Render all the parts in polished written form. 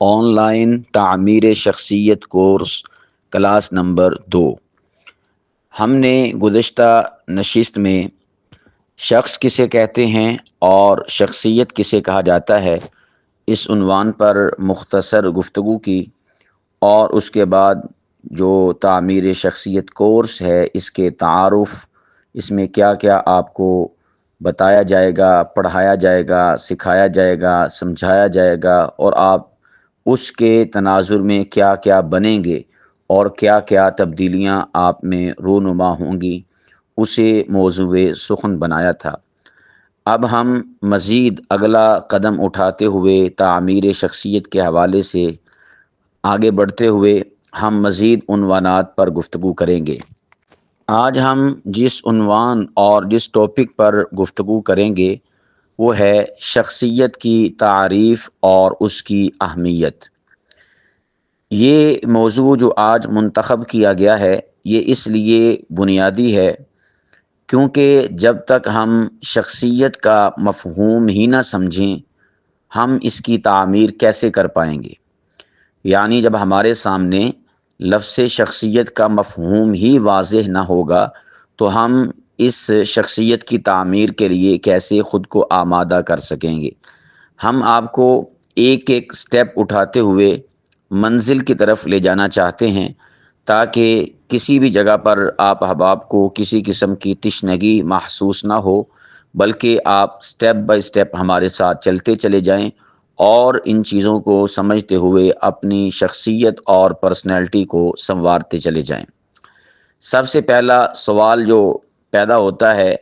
On line تعمیر شخصیت course class number 2۔ ہم نے گزشتہ نشست میں شخص کسے کہتے ہیں اور شخصیت کسے کہا جاتا ہے اس عنوان پر مختصر گفتگو کی، اور اس کے بعد جو تعمیر شخصیت کورس ہے اس کے تعارف، اس میں کیا کیا آپ کو بتایا جائے گا، پڑھایا جائے گا، سکھایا جائے گا، سمجھایا جائے گا، اور آپ اس کے تناظر میں کیا کیا بنیں گے اور کیا کیا تبدیلیاں آپ میں رونما ہوں گی، اسے موضوع سخن بنایا تھا۔ اب ہم مزید اگلا قدم اٹھاتے ہوئے تعمیر شخصیت کے حوالے سے آگے بڑھتے ہوئے ہم مزید عنوانات پر گفتگو کریں گے۔ آج ہم جس عنوان اور جس ٹاپک پر گفتگو کریں گے وہ ہے شخصیت کی تعریف اور اس کی اہمیت۔ یہ موضوع جو آج منتخب کیا گیا ہے یہ اس لیے بنیادی ہے کیونکہ جب تک ہم شخصیت کا مفہوم ہی نہ سمجھیں ہم اس کی تعمیر کیسے کر پائیں گے۔ یعنی جب ہمارے سامنے لفظ شخصیت کا مفہوم ہی واضح نہ ہوگا تو ہم اس شخصیت کی تعمیر کے لیے کیسے خود کو آمادہ کر سکیں گے۔ ہم آپ کو ایک ایک سٹیپ اٹھاتے ہوئے منزل کی طرف لے جانا چاہتے ہیں تاکہ کسی بھی جگہ پر آپ احباب کو کسی قسم کی تشنگی محسوس نہ ہو، بلکہ آپ سٹیپ بائی سٹیپ ہمارے ساتھ چلتے چلے جائیں اور ان چیزوں کو سمجھتے ہوئے اپنی شخصیت اور پرسنالٹی کو سنوارتے چلے جائیں۔ سب سے پہلا سوال جو پیدا ہوتا ہے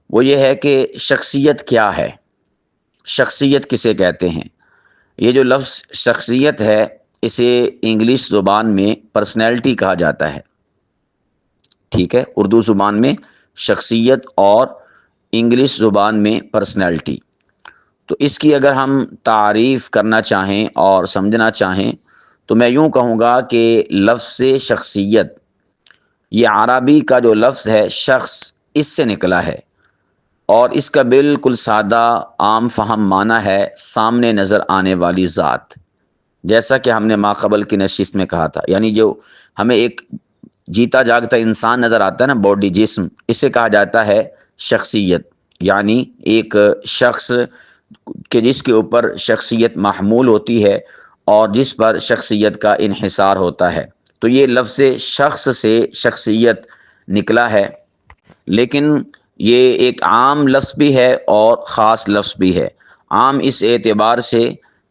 وہ یہ ہے کہ شخصیت کیا ہے، شخصیت کسے کہتے ہیں۔ یہ جو لفظ شخصیت ہے اسے انگلش زبان میں پرسنالٹی کہا جاتا ہے، ٹھیک ہے، اردو زبان میں شخصیت اور انگلش زبان میں پرسنالٹی۔ تو اس کی اگر ہم تعریف کرنا چاہیں اور سمجھنا چاہیں تو میں یوں کہوں گا کہ لفظ شخصیت یہ عربی کا جو لفظ ہے شخص اس سے نکلا ہے، اور اس کا بالکل سادہ عام فہم معنی ہے سامنے نظر آنے والی ذات، جیسا کہ ہم نے ماقبل کی نشست میں کہا تھا۔ یعنی جو ہمیں ایک جیتا جاگتا انسان نظر آتا ہے نا، باڈی، جسم، اسے کہا جاتا ہے شخصیت۔ یعنی ایک شخص کہ جس کے اوپر شخصیت محمول ہوتی ہے اور جس پر شخصیت کا انحصار ہوتا ہے، تو یہ لفظ شخص سے شخصیت نکلا ہے۔ لیکن یہ ایک عام لفظ بھی ہے اور خاص لفظ بھی ہے۔ عام اس اعتبار سے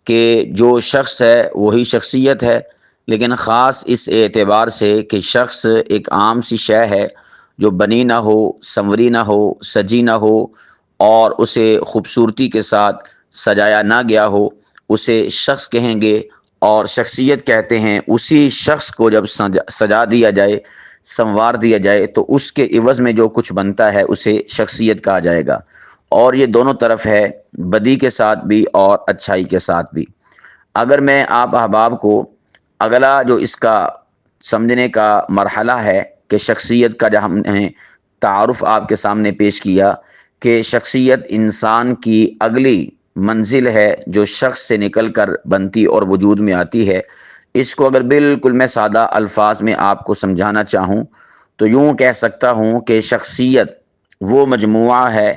کہ جو شخص ہے وہی شخصیت ہے، لیکن خاص اس اعتبار سے کہ شخص ایک عام سی شے ہے جو بنی نہ ہو، سنوری نہ ہو، سجی نہ ہو اور اسے خوبصورتی کے ساتھ سجایا نہ گیا ہو، اسے شخص کہیں گے۔ اور شخصیت کہتے ہیں اسی شخص کو جب سجا دیا جائے، سنوار دیا جائے تو اس کے عوض میں جو کچھ بنتا ہے اسے شخصیت کہا جائے گا، اور یہ دونوں طرف ہے، بدی کے ساتھ بھی اور اچھائی کے ساتھ بھی۔ اگر میں آپ احباب کو اگلا جو اس کا سمجھنے کا مرحلہ ہے کہ شخصیت کا جو ہم نے تعارف آپ کے سامنے پیش کیا کہ شخصیت انسان کی اگلی منزل ہے جو شخص سے نکل کر بنتی اور وجود میں آتی ہے، اس کو اگر بالکل میں سادہ الفاظ میں آپ کو سمجھانا چاہوں تو یوں کہہ سکتا ہوں کہ شخصیت وہ مجموعہ ہے،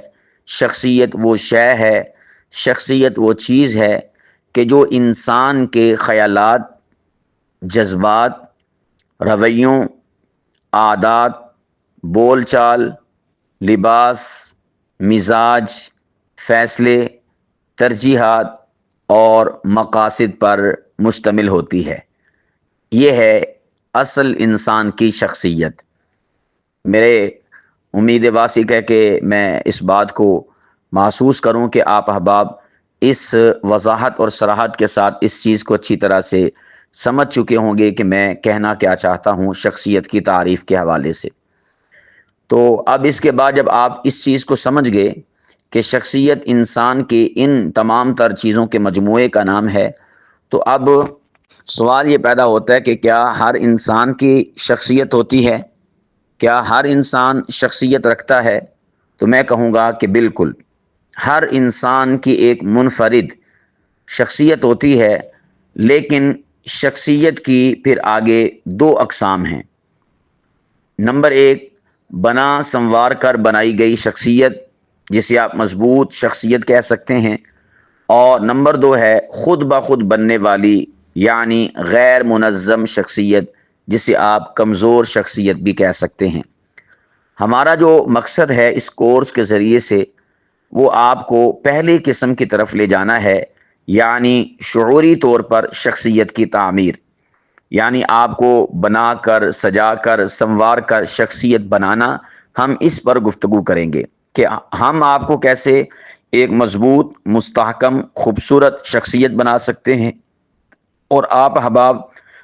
شخصیت وہ شے ہے، شخصیت وہ چیز ہے کہ جو انسان کے خیالات، جذبات، رویوں، عادات، بول چال، لباس، مزاج، فیصلے، ترجیحات اور مقاصد پر مشتمل ہوتی ہے۔ یہ ہے اصل انسان کی شخصیت۔ میرے امید واسق ہے کہ میں اس بات کو محسوس کروں کہ آپ احباب اس وضاحت اور صراحت کے ساتھ اس چیز کو اچھی طرح سے سمجھ چکے ہوں گے کہ میں کہنا کیا چاہتا ہوں شخصیت کی تعریف کے حوالے سے۔ تو اب اس کے بعد جب آپ اس چیز کو سمجھ گئے کہ شخصیت انسان کے ان تمام تر چیزوں کے مجموعے کا نام ہے، تو اب سوال یہ پیدا ہوتا ہے کہ کیا ہر انسان کی شخصیت ہوتی ہے؟ کیا ہر انسان شخصیت رکھتا ہے؟ تو میں کہوں گا کہ بالکل، ہر انسان کی ایک منفرد شخصیت ہوتی ہے لیکن شخصیت کی پھر آگے دو اقسام ہیں۔ نمبر ایک، بنا سنوار کر بنائی گئی شخصیت، جسے آپ مضبوط شخصیت کہہ سکتے ہیں، اور نمبر دو ہے خود بخود بننے والی یعنی غیر منظم شخصیت، جسے آپ کمزور شخصیت بھی کہہ سکتے ہیں۔ ہمارا جو مقصد ہے اس کورس کے ذریعے سے وہ آپ کو پہلی قسم کی طرف لے جانا ہے، یعنی شعوری طور پر شخصیت کی تعمیر، یعنی آپ کو بنا کر سجا کر سنوار کر شخصیت بنانا۔ ہم اس پر گفتگو کریں گے کہ ہم آپ کو کیسے ایک مضبوط، مستحکم، خوبصورت شخصیت بنا سکتے ہیں، اور آپ احباب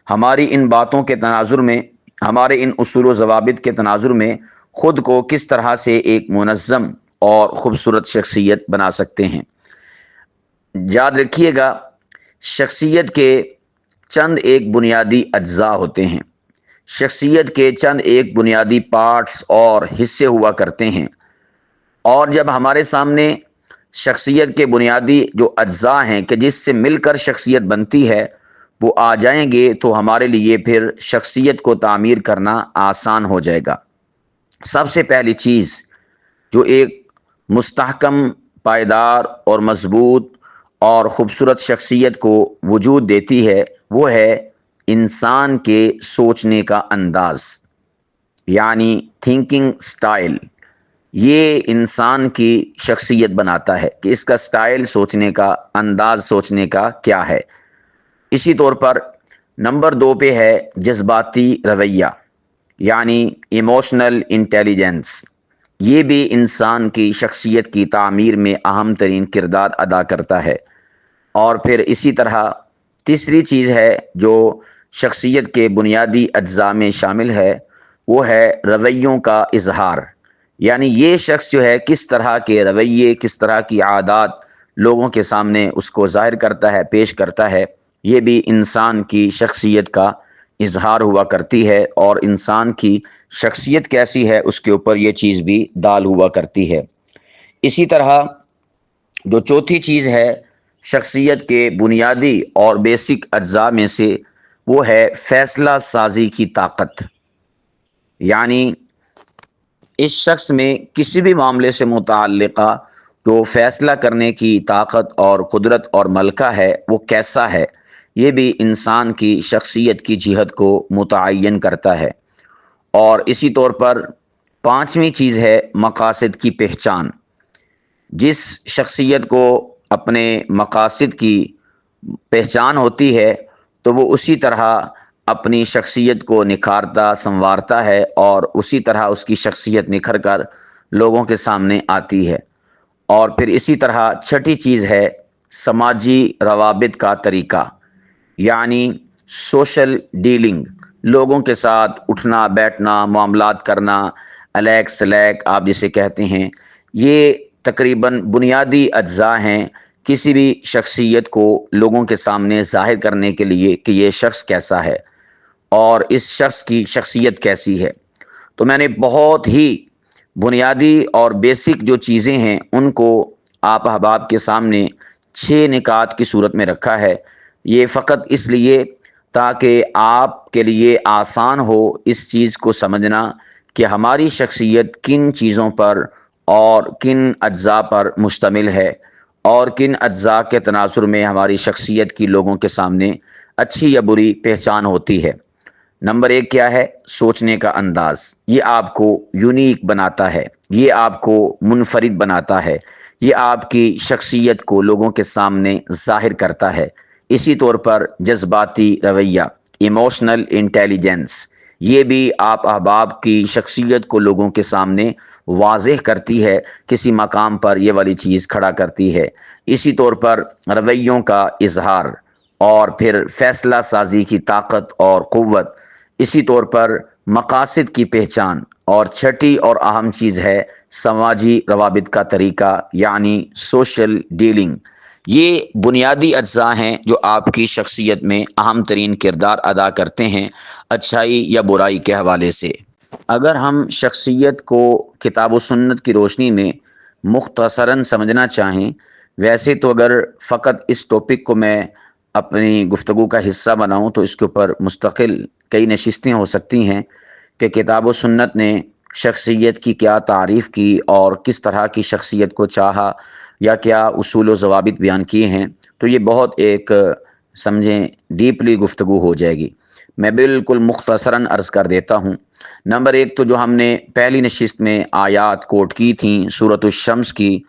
ہماری ان باتوں کے تناظر میں، ہمارے ان اصول و ضوابط کے تناظر میں خود کو کس طرح سے ایک منظم اور خوبصورت شخصیت بنا سکتے ہیں۔ یاد رکھیے گا، شخصیت کے چند ایک بنیادی اجزاء ہوتے ہیں، شخصیت کے چند ایک بنیادی پارٹس اور حصے ہوا کرتے ہیں، اور جب ہمارے سامنے شخصیت کے بنیادی جو اجزاء ہیں کہ جس سے مل کر شخصیت بنتی ہے وہ آ جائیں گے تو ہمارے لیے پھر شخصیت کو تعمیر کرنا آسان ہو جائے گا۔ سب سے پہلی چیز جو ایک مستحکم، پائیدار اور مضبوط اور خوبصورت شخصیت کو وجود دیتی ہے وہ ہے انسان کے سوچنے کا انداز، یعنی تھنکنگ سٹائل۔ یہ انسان کی شخصیت بناتا ہے کہ اس کا سٹائل، سوچنے کا انداز، سوچنے کا کیا ہے۔ اسی طور پر نمبر دو پہ ہے جذباتی رویہ، یعنی ایموشنل انٹیلیجنس۔ یہ بھی انسان کی شخصیت کی تعمیر میں اہم ترین کردار ادا کرتا ہے۔ اور پھر اسی طرح تیسری چیز ہے جو شخصیت کے بنیادی اجزاء میں شامل ہے وہ ہے رویوں کا اظہار، یعنی یہ شخص جو ہے کس طرح کے رویے، کس طرح کی عادات لوگوں کے سامنے اس کو ظاہر کرتا ہے، پیش کرتا ہے۔ یہ بھی انسان کی شخصیت کا اظہار ہوا کرتی ہے، اور انسان کی شخصیت کیسی ہے اس کے اوپر یہ چیز بھی دال ہوا کرتی ہے۔ اسی طرح جو چوتھی چیز ہے شخصیت کے بنیادی اور بیسک اجزاء میں سے وہ ہے فیصلہ سازی کی طاقت، یعنی اس شخص میں کسی بھی معاملے سے متعلقہ جو فیصلہ کرنے کی طاقت اور قدرت اور ملکہ ہے وہ کیسا ہے، یہ بھی انسان کی شخصیت کی جہت کو متعین کرتا ہے۔ اور اسی طور پر پانچویں چیز ہے مقاصد کی پہچان۔ جس شخصیت کو اپنے مقاصد کی پہچان ہوتی ہے تو وہ اسی طرح اپنی شخصیت کو نکھارتا، سنوارتا ہے، اور اسی طرح اس کی شخصیت نکھر کر لوگوں کے سامنے آتی ہے۔ اور پھر اسی طرح چھٹی چیز ہے سماجی روابط کا طریقہ، یعنی سوشل ڈیلنگ، لوگوں کے ساتھ اٹھنا بیٹھنا، معاملات کرنا، الیک سلیک آپ جسے کہتے ہیں۔ یہ تقریباً بنیادی اجزاء ہیں کسی بھی شخصیت کو لوگوں کے سامنے ظاہر کرنے کے لیے کہ یہ شخص کیسا ہے اور اس شخص کی شخصیت کیسی ہے۔ تو میں نے بہت ہی بنیادی اور بیسک جو چیزیں ہیں ان کو آپ احباب کے سامنے 6 نکات کی صورت میں رکھا ہے۔ یہ فقط اس لیے تاکہ آپ کے لیے آسان ہو اس چیز کو سمجھنا کہ ہماری شخصیت کن چیزوں پر اور کن اجزاء پر مشتمل ہے، اور کن اجزاء کے تناظر میں ہماری شخصیت کی لوگوں کے سامنے اچھی یا بری پہچان ہوتی ہے۔ نمبر ایک کیا ہے؟ سوچنے کا انداز۔ یہ آپ کو یونیک بناتا ہے، یہ آپ کو منفرد بناتا ہے، یہ آپ کی شخصیت کو لوگوں کے سامنے ظاہر کرتا ہے۔ اسی طور پر جذباتی رویہ، ایموشنل انٹیلیجنس، یہ بھی آپ احباب کی شخصیت کو لوگوں کے سامنے واضح کرتی ہے، کسی مقام پر یہ والی چیز کھڑا کرتی ہے۔ اسی طور پر رویوں کا اظہار، اور پھر فیصلہ سازی کی طاقت اور قوت، اسی طور پر مقاصد کی پہچان، اور چھٹی اور اہم چیز ہے سماجی روابط کا طریقہ، یعنی سوشل ڈیلنگ۔ یہ بنیادی اجزاء ہیں جو آپ کی شخصیت میں اہم ترین کردار ادا کرتے ہیں اچھائی یا برائی کے حوالے سے۔ اگر ہم شخصیت کو کتاب و سنت کی روشنی میں مختصراً سمجھنا چاہیں، ویسے تو اگر فقط اس ٹاپک کو میں اپنی گفتگو کا حصہ بناؤں تو اس کے اوپر مستقل کئی نشستیں ہو سکتی ہیں کہ کتاب و سنت نے شخصیت کی کیا تعریف کی اور کس طرح کی شخصیت کو چاہا یا کیا اصول و ضوابط بیان کیے ہیں، تو یہ بہت ایک سمجھیں ڈیپلی گفتگو ہو جائے گی۔ میں بالکل مختصراً عرض کر دیتا ہوں۔ نمبر ایک تو جو ہم نے پہلی نشست میں آیات کوٹ کی تھیں سورۃ الشمس کی،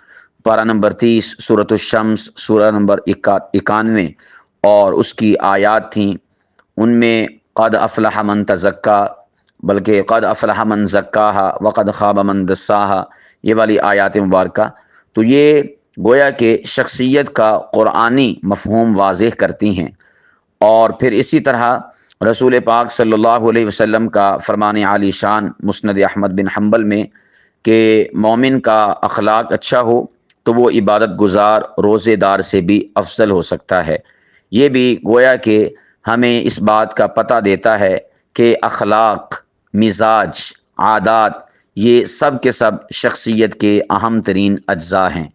پارہ نمبر 30 سورۃ الشمس، سورہ نمبر 91 اور اس کی آیات تھیں، ان میں قد افلح من تزکا، بلکہ قد افلح من زکاہا وقد خاب من دساہا، یہ والی آیات مبارکہ تو یہ گویا کہ شخصیت کا قرآنی مفہوم واضح کرتی ہیں۔ اور پھر اسی طرح رسول پاک صلی اللہ علیہ وسلم کا فرمان عالی شان مسند احمد بن حنبل میں کہ مومن کا اخلاق اچھا ہو تو وہ عبادت گزار روزے دار سے بھی افضل ہو سکتا ہے۔ یہ بھی گویا کہ ہمیں اس بات کا پتہ دیتا ہے کہ اخلاق، مزاج، عادات یہ سب کے سب شخصیت کے اہم ترین اجزاء ہیں۔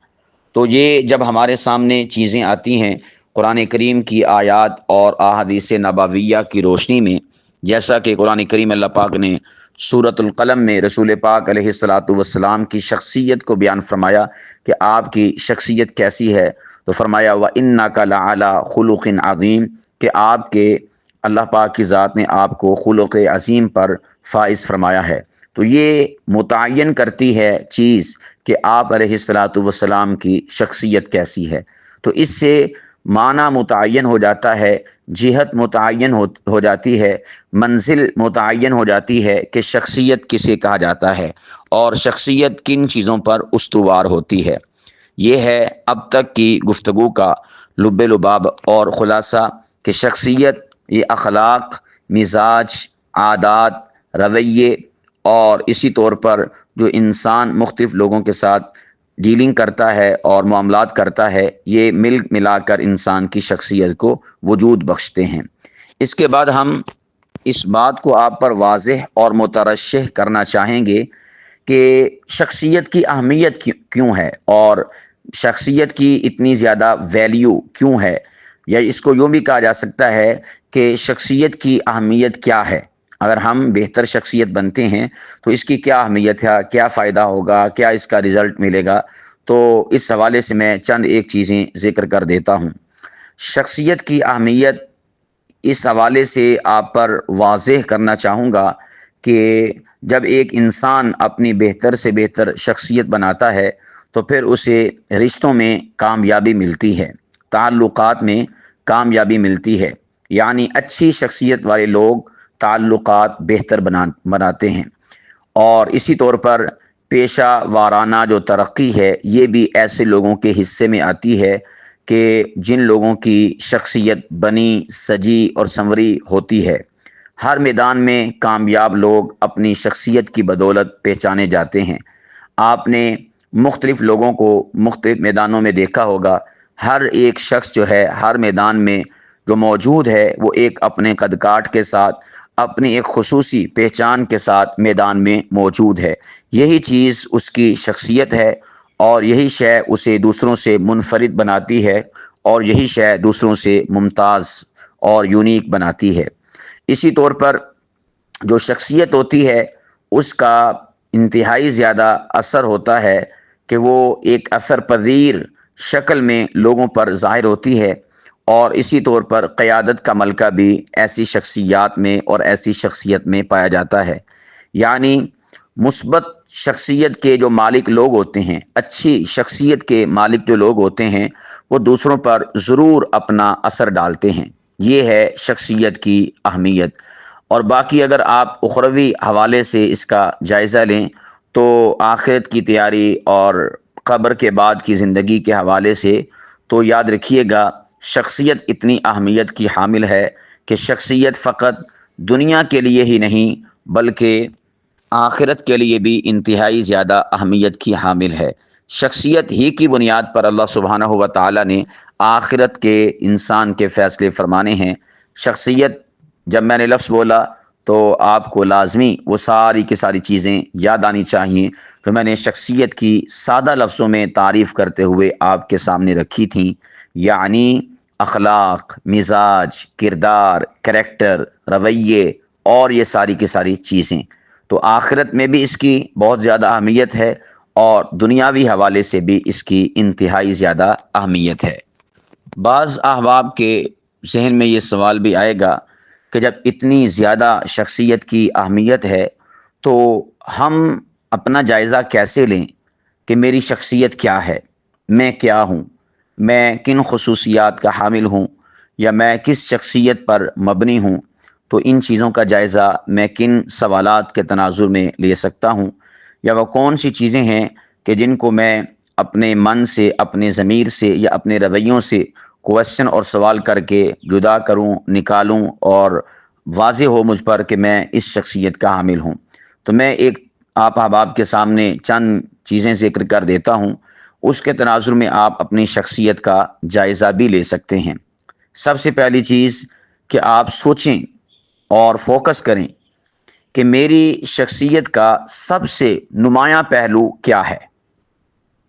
تو یہ جب ہمارے سامنے چیزیں آتی ہیں قرآن کریم کی آیات اور احادیث نبویہ کی روشنی میں، جیسا کہ قرآن کریم اللہ پاک نے سورۃ القلم میں رسول پاک علیہ الصلاۃ والسلام کی شخصیت کو بیان فرمایا کہ آپ کی شخصیت کیسی ہے، تو فرمایا وَإِنَّكَ لَعَلَىٰ خُلُقٍ عَظِيمٍ، کہ آپ کے اللہ پاک کی ذات نے آپ کو خلق عظیم پر فائز فرمایا ہے۔ تو یہ متعین کرتی ہے چیز کہ آپ علیہ الصلاۃ والسلام کی شخصیت کیسی ہے۔ تو اس سے معنی متعین ہو جاتا ہے، جہت متعین ہو جاتی ہے، منزل متعین ہو جاتی ہے کہ شخصیت کسے کہا جاتا ہے اور شخصیت کن چیزوں پر استوار ہوتی ہے۔ یہ ہے اب تک کی گفتگو کا لب لباب اور خلاصہ کہ شخصیت یہ اخلاق، مزاج، عادات، رویے اور اسی طور پر جو انسان مختلف لوگوں کے ساتھ ڈیلنگ کرتا ہے اور معاملات کرتا ہے، یہ مل ملا کر انسان کی شخصیت کو وجود بخشتے ہیں۔ اس کے بعد ہم اس بات کو آپ پر واضح اور مترشح کرنا چاہیں گے کہ شخصیت کی اہمیت کیوں ہے اور شخصیت کی اتنی زیادہ ویلیو کیوں ہے، یا اس کو یوں بھی کہا جا سکتا ہے کہ شخصیت کی اہمیت کیا ہے۔ اگر ہم بہتر شخصیت بنتے ہیں تو اس کی کیا اہمیت ہے، کیا فائدہ ہوگا، کیا اس کا رزلٹ ملے گا، تو اس حوالے سے میں چند ایک چیزیں ذکر کر دیتا ہوں۔ شخصیت کی اہمیت اس حوالے سے آپ پر واضح کرنا چاہوں گا کہ جب ایک انسان اپنی بہتر سے بہتر شخصیت بناتا ہے تو پھر اسے رشتوں میں کامیابی ملتی ہے، تعلقات میں کامیابی ملتی ہے، یعنی اچھی شخصیت والے لوگ تعلقات بہتر بناتے ہیں۔ اور اسی طور پر پیشہ وارانہ جو ترقی ہے یہ بھی ایسے لوگوں کے حصے میں آتی ہے کہ جن لوگوں کی شخصیت بنی سجی اور سنوری ہوتی ہے۔ ہر میدان میں کامیاب لوگ اپنی شخصیت کی بدولت پہچانے جاتے ہیں۔ آپ نے مختلف لوگوں کو مختلف میدانوں میں دیکھا ہوگا، ہر ایک شخص جو ہے ہر میدان میں جو موجود ہے وہ ایک اپنے قد کاٹ کے ساتھ، اپنی ایک خصوصی پہچان کے ساتھ میدان میں موجود ہے۔ یہی چیز اس کی شخصیت ہے اور یہی شے اسے دوسروں سے منفرد بناتی ہے اور یہی شے دوسروں سے ممتاز اور یونیک بناتی ہے۔ اسی طور پر جو شخصیت ہوتی ہے اس کا انتہائی زیادہ اثر ہوتا ہے کہ وہ ایک اثر پذیر شکل میں لوگوں پر ظاہر ہوتی ہے، اور اسی طور پر قیادت کا ملکہ بھی ایسی شخصیات میں اور ایسی شخصیت میں پایا جاتا ہے۔ یعنی مثبت شخصیت کے جو مالک لوگ ہوتے ہیں، اچھی شخصیت کے مالک جو لوگ ہوتے ہیں، وہ دوسروں پر ضرور اپنا اثر ڈالتے ہیں۔ یہ ہے شخصیت کی اہمیت۔ اور باقی اگر آپ اخروی حوالے سے اس کا جائزہ لیں تو آخرت کی تیاری اور قبر کے بعد کی زندگی کے حوالے سے تو یاد رکھیے گا شخصیت اتنی اہمیت کی حامل ہے کہ شخصیت فقط دنیا کے لیے ہی نہیں بلکہ آخرت کے لیے بھی انتہائی زیادہ اہمیت کی حامل ہے۔ شخصیت ہی کی بنیاد پر اللہ سبحانہ و تعالی نے آخرت کے انسان کے فیصلے فرمانے ہیں۔ شخصیت جب میں نے لفظ بولا تو آپ کو لازمی وہ ساری کی ساری چیزیں یاد آنی چاہیے تو میں نے شخصیت کی سادہ لفظوں میں تعریف کرتے ہوئے آپ کے سامنے رکھی تھیں، یعنی اخلاق، مزاج، کردار، کریکٹر، رویے اور یہ ساری کی ساری چیزیں، تو آخرت میں بھی اس کی بہت زیادہ اہمیت ہے اور دنیاوی حوالے سے بھی اس کی انتہائی زیادہ اہمیت ہے۔ بعض احباب کے ذہن میں یہ سوال بھی آئے گا کہ جب اتنی زیادہ شخصیت کی اہمیت ہے تو ہم اپنا جائزہ کیسے لیں کہ میری شخصیت کیا ہے، میں کیا ہوں، میں کن خصوصیات کا حامل ہوں، یا میں کس شخصیت پر مبنی ہوں، تو ان چیزوں کا جائزہ میں کن سوالات کے تناظر میں لے سکتا ہوں، یا وہ کون سی چیزیں ہیں کہ جن کو میں اپنے من سے، اپنے ضمیر سے یا اپنے رویوں سے کوشچن اور سوال کر کے جدا کروں، نکالوں اور واضح ہو مجھ پر کہ میں اس شخصیت کا حامل ہوں۔ تو میں ایک آپ احباب کے سامنے چند چیزیں ذکر کر دیتا ہوں، اس کے تناظر میں آپ اپنی شخصیت کا جائزہ بھی لے سکتے ہیں۔ سب سے پہلی چیز کہ آپ سوچیں اور فوکس کریں کہ میری شخصیت کا سب سے نمایاں پہلو کیا ہے،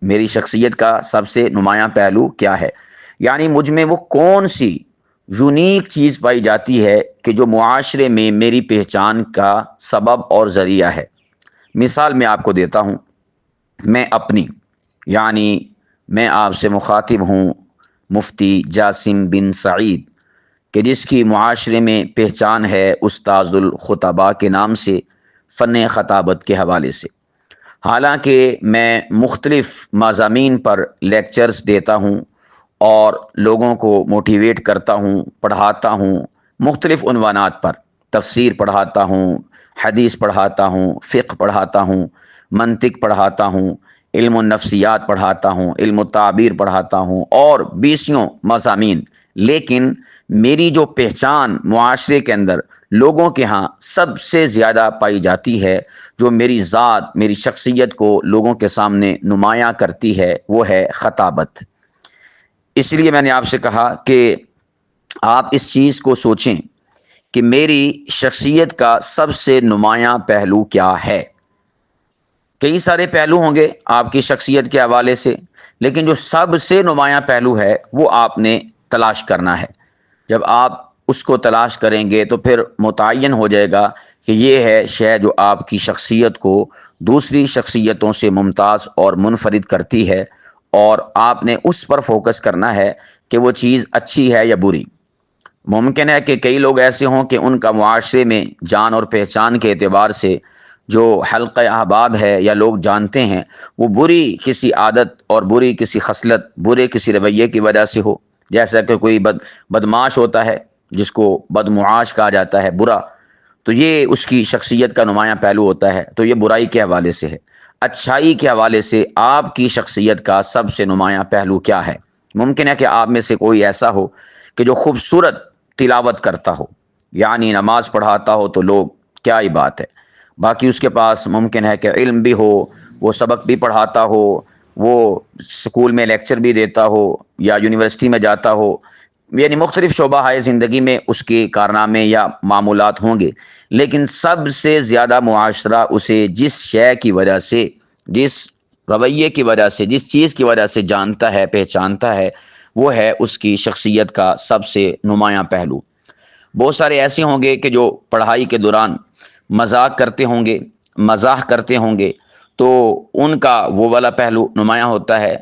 میری شخصیت کا سب سے نمایاں پہلو کیا ہے، یعنی مجھ میں وہ کون سی یونیک چیز پائی جاتی ہے کہ جو معاشرے میں میری پہچان کا سبب اور ذریعہ ہے۔ مثال میں آپ کو دیتا ہوں، میں اپنی، یعنی میں آپ سے مخاطب ہوں مفتی جاسم بن سعید، کہ جس کی معاشرے میں پہچان ہے استاذ الخطباء کے نام سے، فن خطابت کے حوالے سے۔ حالانکہ میں مختلف مضامین پر لیکچرز دیتا ہوں اور لوگوں کو موٹیویٹ کرتا ہوں، پڑھاتا ہوں، مختلف عنوانات پر تفسیر پڑھاتا ہوں، حدیث پڑھاتا ہوں، فقہ پڑھاتا ہوں، منطق پڑھاتا ہوں، علم النفسیات پڑھاتا ہوں، علم التعبیر پڑھاتا ہوں اور بیسیوں مضامین، لیکن میری جو پہچان معاشرے کے اندر لوگوں کے ہاں سب سے زیادہ پائی جاتی ہے، جو میری ذات، میری شخصیت کو لوگوں کے سامنے نمایاں کرتی ہے، وہ ہے خطابت۔ اس لیے میں نے آپ سے کہا کہ آپ اس چیز کو سوچیں کہ میری شخصیت کا سب سے نمایاں پہلو کیا ہے۔ کئی سارے پہلو ہوں گے آپ کی شخصیت کے حوالے سے، لیکن جو سب سے نمایاں پہلو ہے وہ آپ نے تلاش کرنا ہے۔ جب آپ اس کو تلاش کریں گے تو پھر متعین ہو جائے گا کہ یہ ہے شے جو آپ کی شخصیت کو دوسری شخصیتوں سے ممتاز اور منفرد کرتی ہے، اور آپ نے اس پر فوکس کرنا ہے کہ وہ چیز اچھی ہے یا بری۔ ممکن ہے کہ کئی لوگ ایسے ہوں کہ ان کا معاشرے میں جان اور پہچان کے اعتبار سے جو حلقہ احباب ہے یا لوگ جانتے ہیں، وہ بری کسی عادت اور بری کسی خصلت، برے کسی رویے کی وجہ سے ہو، جیسا کہ کوئی بدمعاش ہوتا ہے جس کو بدمعاش کہا جاتا ہے، برا، تو یہ اس کی شخصیت کا نمایاں پہلو ہوتا ہے، تو یہ برائی کے حوالے سے ہے۔ اچھائی کے حوالے سے آپ کی شخصیت کا سب سے نمایاں پہلو کیا ہے؟ ممکن ہے کہ آپ میں سے کوئی ایسا ہو کہ جو خوبصورت تلاوت کرتا ہو، یعنی نماز پڑھاتا ہو تو لوگ کیا ہی بات ہے، باقی اس کے پاس ممکن ہے کہ علم بھی ہو، وہ سبق بھی پڑھاتا ہو، وہ اسکول میں لیکچر بھی دیتا ہو یا یونیورسٹی میں جاتا ہو، یعنی مختلف شعبہ ہے زندگی میں اس کے کارنامے یا معمولات ہوں گے، لیکن سب سے زیادہ معاشرہ اسے جس شے کی وجہ سے، جس رویے کی وجہ سے، جس چیز کی وجہ سے جانتا ہے، پہچانتا ہے، وہ ہے اس کی شخصیت کا سب سے نمایاں پہلو۔ بہت سارے ایسے ہوں گے کہ جو پڑھائی کے دوران مذاق کرتے ہوں گے، مزاح کرتے ہوں گے، تو ان کا وہ والا پہلو نمایاں ہوتا ہے۔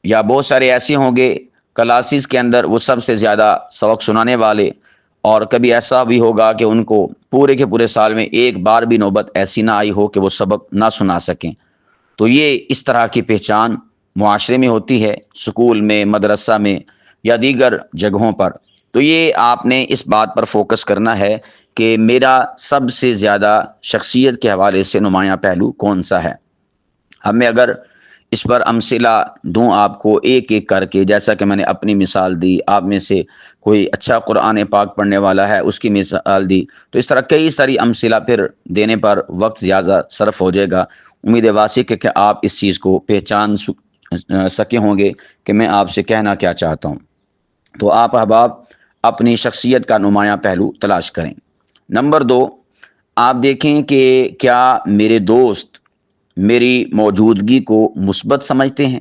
یا بہت سارے ایسے ہوں گے کلاسز کے اندر وہ سب سے زیادہ سبق سنانے والے، اور کبھی ایسا بھی ہوگا کہ ان کو پورے کے پورے سال میں ایک بار بھی نوبت ایسی نہ آئی ہو کہ وہ سبق نہ سنا سکیں۔ تو یہ اس طرح کی پہچان معاشرے میں ہوتی ہے، سکول میں، مدرسہ میں یا دیگر جگہوں پر۔ تو یہ آپ نے اس بات پر فوکس کرنا ہے کہ میرا سب سے زیادہ شخصیت کے حوالے سے نمایاں پہلو کون سا ہے۔ اب میں اگر اس پر امثلہ دوں آپ کو ایک ایک کر کے، جیسا کہ میں نے اپنی مثال دی، آپ میں سے کوئی اچھا قرآن پاک پڑھنے والا ہے اس کی مثال دی، تو اس طرح کئی ساری امثلہ پھر دینے پر وقت زیادہ صرف ہو جائے گا۔ امید واسع کہ آپ اس چیز کو پہچان سکے ہوں گے کہ میں آپ سے کہنا کیا چاہتا ہوں۔ تو آپ احباب اپنی شخصیت کا نمایاں پہلو تلاش کریں۔ نمبر 2، آپ دیکھیں کہ کیا میرے دوست میری موجودگی کو مثبت سمجھتے ہیں،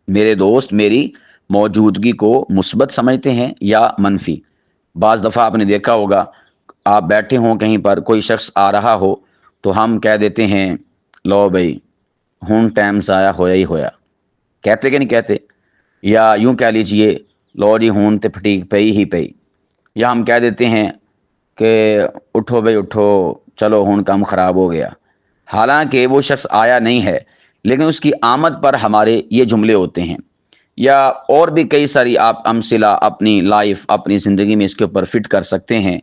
میرے دوست میری موجودگی کو مثبت سمجھتے ہیں یا منفی؟ بعض دفعہ آپ نے دیکھا ہوگا، آپ بیٹھے ہوں کہیں پر، کوئی شخص آ رہا ہو تو ہم کہہ دیتے ہیں لو بھائی ہوں ٹائم ضائع ہویا ہی ہویا، کہتے کہ نہیں کہتے؟ یا یوں کہہ لیجئے لو جی ہون تے پھٹیک پئی ہی پئی، یا ہم کہہ دیتے ہیں کہ اٹھو بھائی اٹھو چلو ہون کام خراب ہو گیا، حالانکہ وہ شخص آیا نہیں ہے لیکن اس کی آمد پر ہمارے یہ جملے ہوتے ہیں۔ یا اور بھی کئی ساری آپ امثلہ اپنی لائف، اپنی زندگی میں اس کے اوپر فٹ کر سکتے ہیں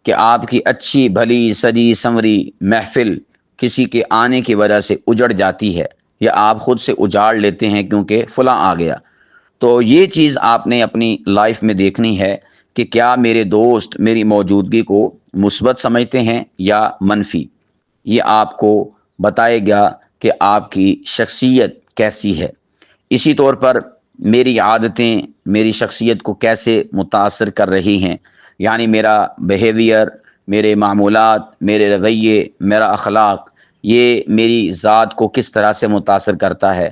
کہ آپ کی اچھی بھلی سجی سنوری محفل کسی کے آنے کی وجہ سے اجڑ جاتی ہے، یا آپ خود سے اجاڑ لیتے ہیں کیونکہ فلاں آ گیا۔ تو یہ چیز آپ نے اپنی لائف میں دیکھنی ہے کہ کیا میرے دوست میری موجودگی کو مثبت سمجھتے ہیں یا منفی۔ یہ آپ کو بتائے گا کہ آپ کی شخصیت کیسی ہے۔ اسی طور پر میری عادتیں میری شخصیت کو کیسے متاثر کر رہی ہیں، یعنی میرا بیہیویئر، میرے معمولات، میرے رویے، میرا اخلاق، یہ میری ذات کو کس طرح سے متاثر کرتا ہے۔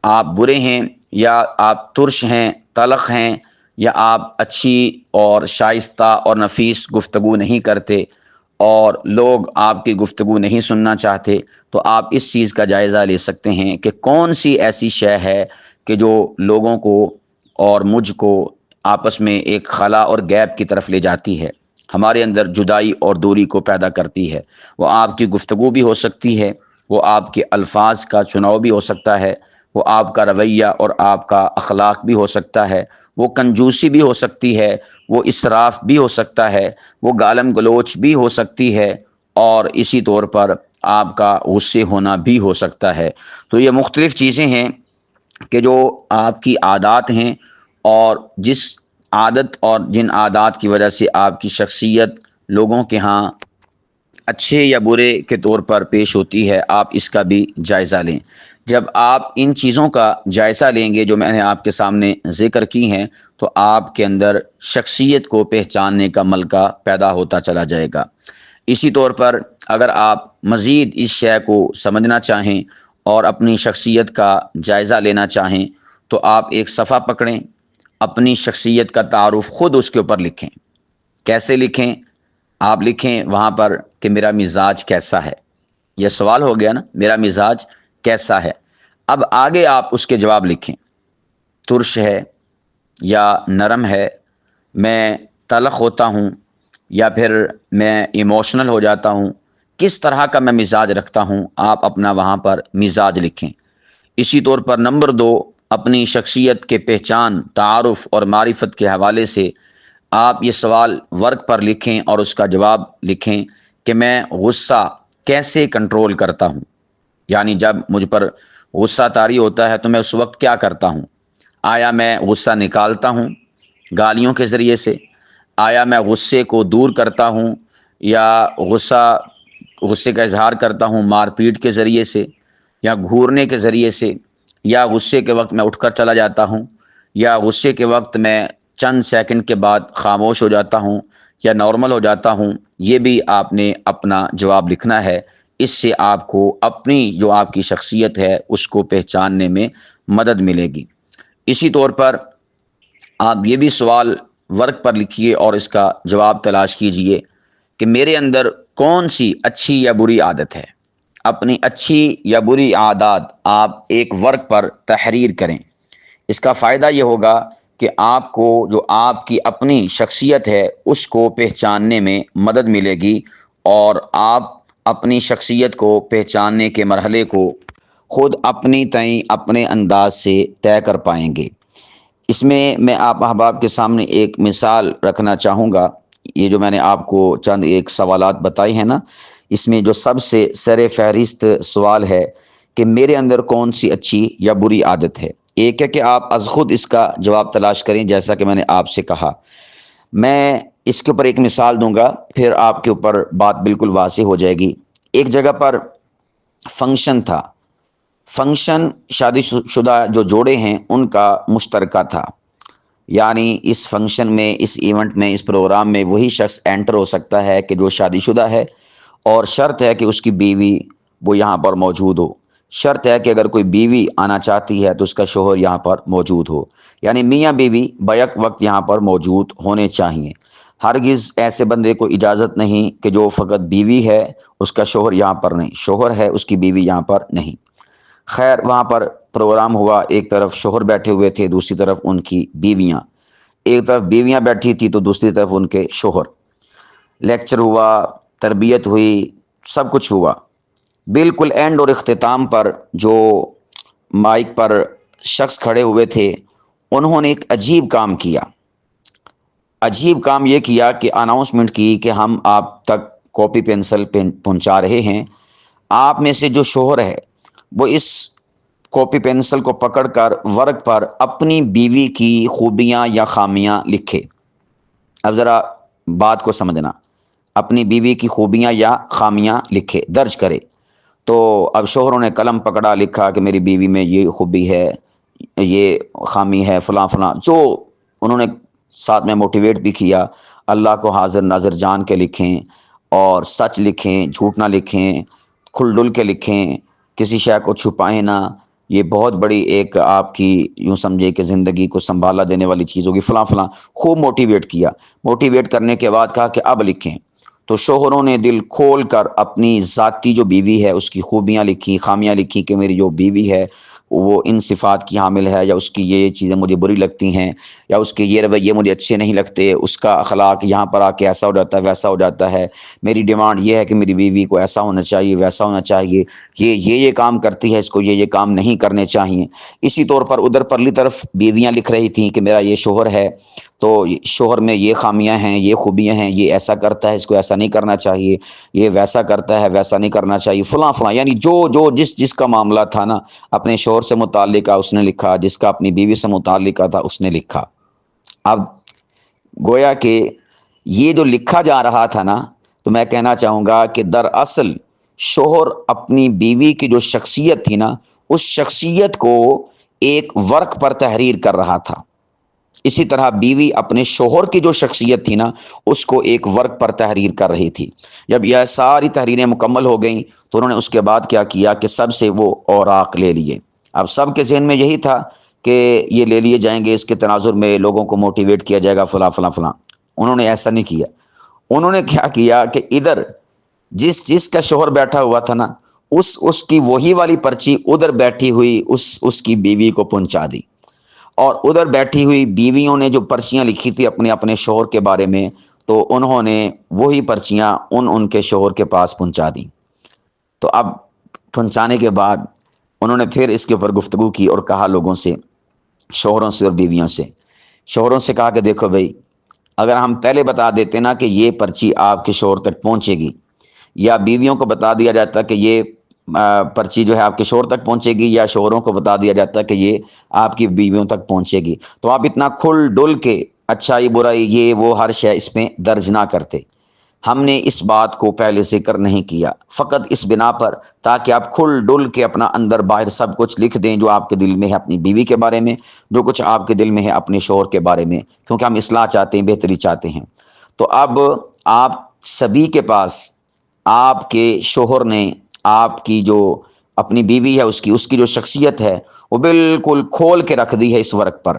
آپ برے ہیں یا آپ ترش ہیں، تلخ ہیں، یا آپ اچھی اور شائستہ اور نفیس گفتگو نہیں کرتے اور لوگ آپ کی گفتگو نہیں سننا چاہتے، تو آپ اس چیز کا جائزہ لے سکتے ہیں کہ کون سی ایسی شے ہے کہ جو لوگوں کو اور مجھ کو آپس میں ایک خلا اور گیپ کی طرف لے جاتی ہے، ہمارے اندر جدائی اور دوری کو پیدا کرتی ہے۔ وہ آپ کی گفتگو بھی ہو سکتی ہے، وہ آپ کے الفاظ کا چناؤ بھی ہو سکتا ہے، وہ آپ کا رویہ اور آپ کا اخلاق بھی ہو سکتا ہے، وہ کنجوسی بھی ہو سکتی ہے، وہ اسراف بھی ہو سکتا ہے، وہ گالم گلوچ بھی ہو سکتی ہے، اور اسی طور پر آپ کا غصے ہونا بھی ہو سکتا ہے۔ تو یہ مختلف چیزیں ہیں کہ جو آپ کی عادات ہیں، اور جس عادت اور جن عادات کی وجہ سے آپ کی شخصیت لوگوں کے ہاں اچھے یا برے کے طور پر پیش ہوتی ہے، آپ اس کا بھی جائزہ لیں۔ جب آپ ان چیزوں کا جائزہ لیں گے جو میں نے آپ کے سامنے ذکر کی ہیں، تو آپ کے اندر شخصیت کو پہچاننے کا ملکہ پیدا ہوتا چلا جائے گا۔ اسی طور پر اگر آپ مزید اس شے کو سمجھنا چاہیں اور اپنی شخصیت کا جائزہ لینا چاہیں، تو آپ ایک صفحہ پکڑیں، اپنی شخصیت کا تعارف خود اس کے اوپر لکھیں۔ کیسے لکھیں؟ آپ لکھیں وہاں پر کہ میرا مزاج کیسا ہے۔ یہ سوال ہو گیا نا، میرا مزاج کیسا ہے۔ اب آگے آپ اس کے جواب لکھیں، ترش ہے یا نرم ہے، میں تلخ ہوتا ہوں یا پھر میں ایموشنل ہو جاتا ہوں، کس طرح کا میں مزاج رکھتا ہوں، آپ اپنا وہاں پر مزاج لکھیں۔ اسی طور پر نمبر 2، اپنی شخصیت کے پہچان، تعارف اور معرفت کے حوالے سے آپ یہ سوال ورق پر لکھیں اور اس کا جواب لکھیں کہ میں غصہ کیسے کنٹرول کرتا ہوں، یعنی جب مجھ پر غصہ طاری ہوتا ہے تو میں اس وقت کیا کرتا ہوں۔ آیا میں غصہ نکالتا ہوں گالیوں کے ذریعے سے؟ آیا میں غصے کو دور کرتا ہوں یا غصے کا اظہار کرتا ہوں مار پیٹ کے ذریعے سے، یا گھورنے کے ذریعے سے، یا غصے کے وقت میں اٹھ کر چلا جاتا ہوں، یا غصے کے وقت میں چند سیکنڈ کے بعد خاموش ہو جاتا ہوں یا نارمل ہو جاتا ہوں؟ یہ بھی آپ نے اپنا جواب لکھنا ہے۔ اس سے آپ کو اپنی جو آپ کی شخصیت ہے اس کو پہچاننے میں مدد ملے گی۔ اسی طور پر آپ یہ بھی سوال ورق پر لکھیے اور اس کا جواب تلاش کیجئے کہ میرے اندر کون سی اچھی یا بری عادت ہے۔ اپنی اچھی یا بری عادات آپ ایک ورق پر تحریر کریں۔ اس کا فائدہ یہ ہوگا کہ آپ کو جو آپ کی اپنی شخصیت ہے اس کو پہچاننے میں مدد ملے گی، اور آپ اپنی شخصیت کو پہچاننے کے مرحلے کو خود اپنی تئیں اپنے انداز سے طے کر پائیں گے۔ اس میں آپ احباب کے سامنے ایک مثال رکھنا چاہوں گا۔ یہ جو میں نے آپ کو چند ایک سوالات بتائی ہیں نا، اس میں جو سب سے سر فہرست سوال ہے کہ میرے اندر کون سی اچھی یا بری عادت ہے، ایک ہے کہ آپ از خود اس کا جواب تلاش کریں، جیسا کہ میں نے آپ سے کہا۔ میں اس کے اوپر ایک مثال دوں گا، پھر آپ کے اوپر بات بالکل واضح ہو جائے گی۔ ایک جگہ پر فنکشن تھا، فنکشن شادی شدہ جو جوڑے ہیں ان کا مشترکہ تھا، یعنی اس فنکشن میں، اس ایونٹ میں، اس پروگرام میں وہی شخص انٹر ہو سکتا ہے کہ جو شادی شدہ ہے، اور شرط ہے کہ اس کی بیوی وہ یہاں پر موجود ہو۔ شرط ہے کہ اگر کوئی بیوی آنا چاہتی ہے تو اس کا شوہر یہاں پر موجود ہو، یعنی میاں بیوی بیک وقت یہاں پر موجود ہونے چاہیے۔ ہرگز ایسے بندے کو اجازت نہیں کہ جو فقط بیوی ہے اس کا شوہر یہاں پر نہیں، شوہر ہے اس کی بیوی یہاں پر نہیں۔ خیر وہاں پر پروگرام ہوا، ایک طرف شوہر بیٹھے ہوئے تھے، دوسری طرف ان کی بیویاں، ایک طرف بیویاں بیٹھی تھی تو دوسری طرف ان کے شوہر۔ لیکچر ہوا، تربیت ہوئی، سب کچھ ہوا۔ بالکل اینڈ اور اختتام پر جو مائک پر شخص کھڑے ہوئے تھے انہوں نے ایک عجیب کام کیا۔ عجیب کام یہ کیا کہ اناؤنسمنٹ کی کہ ہم آپ تک کاپی پینسل پہنچا رہے ہیں، آپ میں سے جو شوہر ہے وہ اس کاپی پینسل کو پکڑ کر ورق پر اپنی بیوی کی خوبیاں یا خامیاں لکھے۔ اب ذرا بات کو سمجھنا، اپنی بیوی کی خوبیاں یا خامیاں لکھے، درج کرے۔ تو اب شوہروں نے قلم پکڑا، لکھا کہ میری بیوی میں یہ خوبی ہے، یہ خامی ہے، فلاں فلاں، جو انہوں نے ساتھ میں موٹیویٹ بھی کیا۔ اللہ کو حاضر ناظر جان کے لکھیں اور سچ لکھیں، جھوٹ نہ لکھیں، کھل ڈل کے لکھیں، کسی شے کو چھپائیں نہ۔ یہ بہت بڑی ایک آپ کی یوں سمجھے کہ زندگی کو سنبھالا دینے والی چیز ہوگی، فلاں فلاں، خوب موٹیویٹ کیا۔ موٹیویٹ کرنے کے بعد کہا کہ اب لکھیں۔ تو شوہروں نے دل کھول کر اپنی ذاتی جو بیوی ہے اس کی خوبیاں لکھی، خامیاں لکھی کہ میری جو بیوی ہے وہ ان صفات کی حامل ہے، یا اس کی یہ چیزیں مجھے بری لگتی ہیں، یا اس کے یہ رویے مجھے اچھے نہیں لگتے، اس کا اخلاق یہاں پر آ کے ایسا ہو جاتا ہے، ویسا ہو جاتا ہے، میری ڈیمانڈ یہ ہے کہ میری بیوی کو ایسا ہونا چاہیے، ویسا ہونا چاہیے، یہ کام کرتی ہے، اس کو یہ کام نہیں کرنے چاہیے۔ اسی طور پر ادھر پرلی طرف بیویاں لکھ رہی تھیں کہ میرا یہ شوہر ہے تو شوہر میں یہ خامیاں ہیں، یہ خوبیاں ہیں، یہ ایسا کرتا ہے، اس کو ایسا نہیں کرنا چاہیے، یہ ویسا کرتا ہے، ویسا نہیں کرنا چاہیے، فلاں فلاں، یعنی جو جس کا معاملہ تھا نا، اپنے شوہر سے متعلقہ اس نے لکھا، جس کا اپنی بیوی سے متعلقہ تھا اس نے لکھا۔ اب گویا کہ یہ جو لکھا جا رہا تھا نا، تو میں کہنا چاہوں گا کہ دراصل شوہر اپنی بیوی کی جو شخصیت تھی نا، اس شخصیت کو ایک ورق پر تحریر کر رہا تھا۔ اسی طرح بیوی اپنے شوہر کی جو شخصیت تھی نا اس کو ایک ورق پر تحریر کر رہی تھی۔ جب یہ ساری تحریریں مکمل ہو گئیں تو انہوں نے اس کے بعد کیا کیا کہ سب سے وہ اوراق لے لیے۔ اب سب کے ذہن میں یہی تھا کہ یہ لے لیے جائیں گے، اس کے تناظر میں لوگوں کو موٹیویٹ کیا جائے گا، فلاں فلاں فلاں۔ انہوں نے ایسا نہیں کیا۔ انہوں نے کیا کیا کہ ادھر جس کا شوہر بیٹھا ہوا تھا نا اس کی وہی والی پرچی ادھر بیٹھی ہوئی اس کی بیوی کو پہنچا دی، اور ادھر بیٹھی ہوئی بیویوں نے جو پرچیاں لکھی تھی اپنے شوہر کے بارے میں، تو انہوں نے وہی پرچیاں ان کے شوہر کے پاس پہنچا دیں۔ تو اب پہنچانے کے بعد انہوں نے پھر اس کے اوپر گفتگو کی اور کہا لوگوں سے، شوہروں سے اور بیویوں سے، شوہروں سے کہا کہ دیکھو بھائی، اگر ہم پہلے بتا دیتے نا کہ یہ پرچی آپ کے شوہر تک پہنچے گی، یا بیویوں کو بتا دیا جاتا کہ یہ پرچی جو ہے آپ کے شوہر تک پہنچے گی، یا شوہروں کو بتا دیا جاتا کہ یہ آپ کی بیویوں تک پہنچے گی، تو آپ اتنا کھل ڈل کے اچھائی برائی یہ وہ ہر شے اس میں درج نہ کرتے۔ ہم نے اس بات کو پہلے ذکر نہیں کیا، فقط اس بنا پر تاکہ آپ کھل ڈل کے اپنا اندر باہر سب کچھ لکھ دیں جو آپ کے دل میں ہے اپنی بیوی کے بارے میں، جو کچھ آپ کے دل میں ہے اپنے شوہر کے بارے میں، کیونکہ ہم اصلاح چاہتے ہیں، بہتری چاہتے ہیں۔ تو اب آپ سبھی کے پاس آپ کے شوہر نے آپ کی جو اپنی بیوی ہے اس کی جو شخصیت ہے وہ بالکل کھول کے رکھ دی ہے اس ورق پر،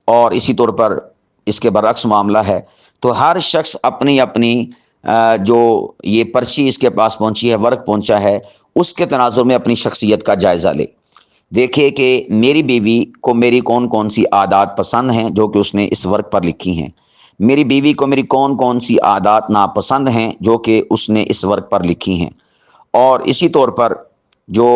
اور اسی طور پر اس کے برعکس معاملہ ہے۔ تو ہر شخص اپنی جو یہ پرچی اس کے پاس پہنچی ہے، ورق پہنچا ہے، اس کے تناظر میں اپنی شخصیت کا جائزہ لے، دیکھے کہ میری بیوی کو میری کون کون سی عادات پسند ہیں جو کہ اس نے اس ورق پر لکھی ہیں، میری بیوی کو میری کون کون سی عادات ناپسند ہیں جو کہ اس نے اس ورق پر لکھی ہیں، اور اسی طور پر جو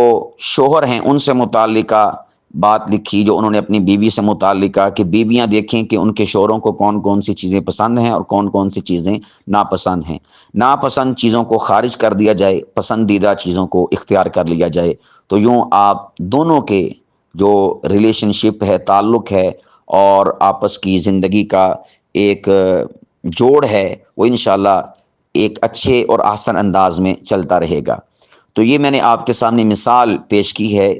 شوہر ہیں ان سے متعلقہ بات لکھی جو انہوں نے اپنی بیوی سے متعلقہ، کہ بیویاں دیکھیں کہ ان کے شوہروں کو کون کون سی چیزیں پسند ہیں اور کون کون سی چیزیں ناپسند ہیں، ناپسند چیزوں کو خارج کر دیا جائے، پسندیدہ چیزوں کو اختیار کر لیا جائے۔ تو یوں آپ دونوں کے جو ریلیشن شپ ہے، تعلق ہے، اور آپس کی زندگی کا ایک جوڑ ہے، وہ انشاءاللہ ایک اچھے اور آسان انداز میں چلتا رہے گا۔ تو یہ میں نے آپ کے سامنے مثال پیش کی ہے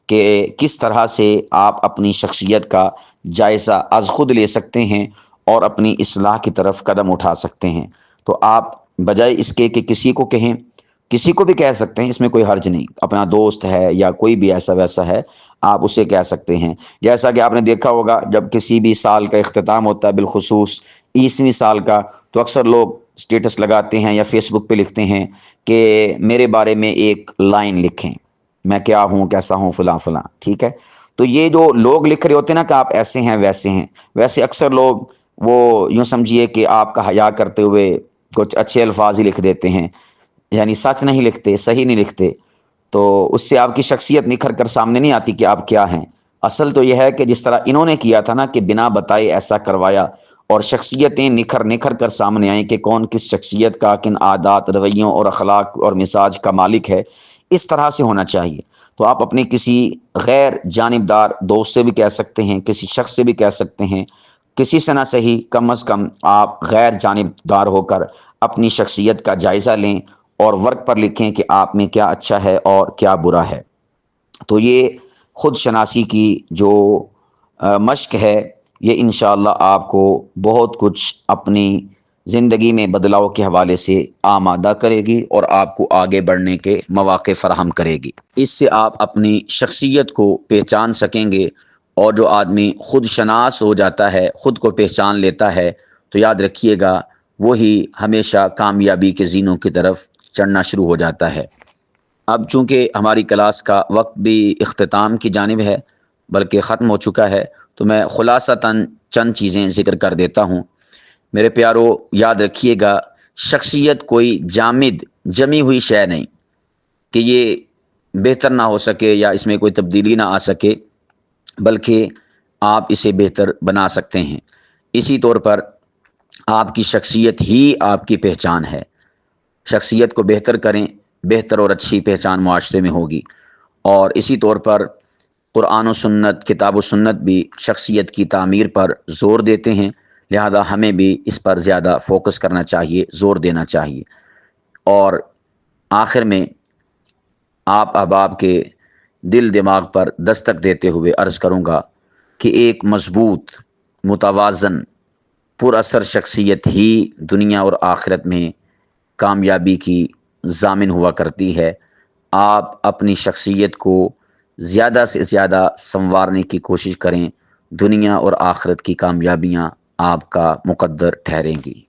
کہ کس طرح سے آپ اپنی شخصیت کا جائزہ از خود لے سکتے ہیں اور اپنی اصلاح کی طرف قدم اٹھا سکتے ہیں۔ تو آپ بجائے اس کے کہ کسی کو کہیں، کسی کو بھی کہہ سکتے ہیں، اس میں کوئی حرج نہیں، اپنا دوست ہے یا کوئی بھی ایسا ویسا ہے آپ اسے کہہ سکتے ہیں۔ جیسا کہ آپ نے دیکھا ہوگا جب کسی بھی سال کا اختتام ہوتا ہے، بالخصوص 20ویں سال کا، تو اکثر لوگ اسٹیٹس لگاتے ہیں یا فیس بک پہ لکھتے ہیں کہ میرے بارے میں ایک لائن لکھیں، میں کیا ہوں، کیسا ہوں، فلاں فلاں، ٹھیک ہے۔ تو یہ جو لوگ لکھ رہے ہوتے ہیں نا کہ آپ ایسے ہیں ویسے ہیں، ویسے اکثر لوگ وہ یوں سمجھیے کہ آپ کا حیا کرتے ہوئے کچھ اچھے الفاظ ہی لکھ دیتے ہیں، یعنی سچ نہیں لکھتے، صحیح نہیں لکھتے، تو اس سے آپ کی شخصیت نکھر کر سامنے نہیں آتی کہ آپ کیا ہیں۔ اصل تو یہ ہے کہ جس طرح انہوں نے کیا تھا نا کہ بنا بتائے ایسا کروایا اور شخصیتیں نکھر نکھر کر سامنے آئیں کہ کون کس شخصیت کا، کن عادات، رویوں اور اخلاق اور مزاج کا مالک ہے، اس طرح سے ہونا چاہیے۔ تو آپ اپنے کسی غیر جانبدار دوست سے بھی کہہ سکتے ہیں، کسی شخص سے بھی کہہ سکتے ہیں، کسی سے نہ صحیح، کم از کم آپ غیر جانبدار ہو کر اپنی شخصیت کا جائزہ لیں اور ورق پر لکھیں کہ آپ میں کیا اچھا ہے اور کیا برا ہے۔ تو یہ خود شناسی کی جو مشق ہے، یہ انشاءاللہ آپ کو بہت کچھ اپنی زندگی میں بدلاؤ کے حوالے سے آمادہ کرے گی اور آپ کو آگے بڑھنے کے مواقع فراہم کرے گی۔ اس سے آپ اپنی شخصیت کو پہچان سکیں گے، اور جو آدمی خود شناس ہو جاتا ہے، خود کو پہچان لیتا ہے، تو یاد رکھیے گا وہی ہمیشہ کامیابی کے زینوں کی طرف چڑھنا شروع ہو جاتا ہے۔ اب چونکہ ہماری کلاس کا وقت بھی اختتام کی جانب ہے، بلکہ ختم ہو چکا ہے، تو میں خلاصتاً چند چیزیں ذکر کر دیتا ہوں۔ میرے پیارو، یاد رکھیے گا شخصیت کوئی جامد جمی ہوئی شے نہیں کہ یہ بہتر نہ ہو سکے یا اس میں کوئی تبدیلی نہ آ سکے، بلکہ آپ اسے بہتر بنا سکتے ہیں۔ اسی طور پر آپ کی شخصیت ہی آپ کی پہچان ہے۔ شخصیت کو بہتر کریں، بہتر اور اچھی پہچان معاشرے میں ہوگی۔ اور اسی طور پر قرآن و سنت، کتاب و سنت بھی شخصیت کی تعمیر پر زور دیتے ہیں، لہذا ہمیں بھی اس پر زیادہ فوکس کرنا چاہیے، زور دینا چاہیے۔ اور آخر میں آپ احباب کے دل دماغ پر دستک دیتے ہوئے عرض کروں گا کہ ایک مضبوط، متوازن، پر اثر شخصیت ہی دنیا اور آخرت میں کامیابی کی ضامن ہوا کرتی ہے۔ آپ اپنی شخصیت کو زیادہ سے زیادہ سنوارنے کی کوشش کریں، دنیا اور آخرت کی کامیابیاں آپ کا مقدر ٹھہریں گی۔